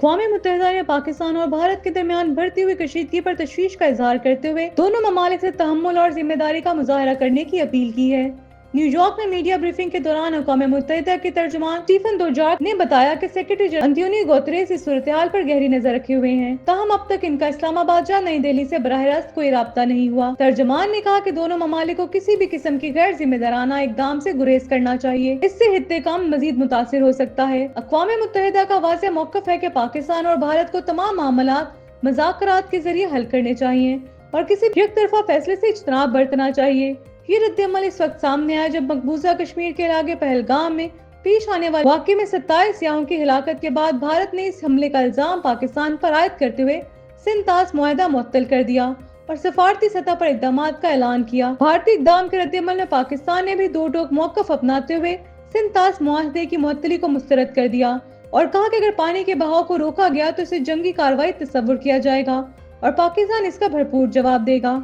اقوام متحدہ نے پاکستان اور بھارت کے درمیان بڑھتی ہوئی کشیدگی پر تشویش کا اظہار کرتے ہوئے دونوں ممالک سے تحمل اور ذمہ داری کا مظاہرہ کرنے کی اپیل کی ہے۔ نیو یارک میں میڈیا بریفنگ کے دوران اقوام متحدہ کے ترجمان اسٹیفن دوجارک نے بتایا کہ سیکرٹری جنرل انتونیو گوتریس اس صورتحال پر گہری نظر رکھے ہوئے ہیں، تاہم اب تک ان کا اسلام آباد یا نئی دہلی سے براہ راست کوئی رابطہ نہیں ہوا۔ ترجمان نے کہا کہ دونوں ممالک کو کسی بھی قسم کی غیر ذمہ دارانہ اقدام سے گریز کرنا چاہیے، اس سے خطے کا امن مزید متاثر ہو سکتا ہے۔ اقوام متحدہ کا واضح موقف ہے کہ پاکستان اور بھارت کو تمام معاملات مذاکرات کے ذریعے حل کرنے چاہیے اور کسی بھی یک طرفہ فیصلے سے اجتناب برتنا چاہیے۔ یہ رد عمل اس وقت سامنے آیا جب مقبوضہ کشمیر کے علاقے پہلگام میں پیش آنے والے واقعے میں 27 سیاحوں کی ہلاکت کے بعد بھارت نے اس حملے کا الزام پاکستان پر عائد کرتے ہوئے سندھ طاس معاہدہ معطل کر دیا اور سفارتی سطح پر اقدامات کا اعلان کیا۔ بھارتی اقدام کے رد عمل میں پاکستان نے بھی دو ٹوک موقف اپناتے ہوئے سندھ طاس معاہدے کی معطلی کو مسترد کر دیا اور کہا کہ اگر پانی کے بہاؤ کو روکا گیا تو اسے جنگی کارروائی تصور کیا جائے گا اور پاکستان اس کا بھرپور جواب دے گا۔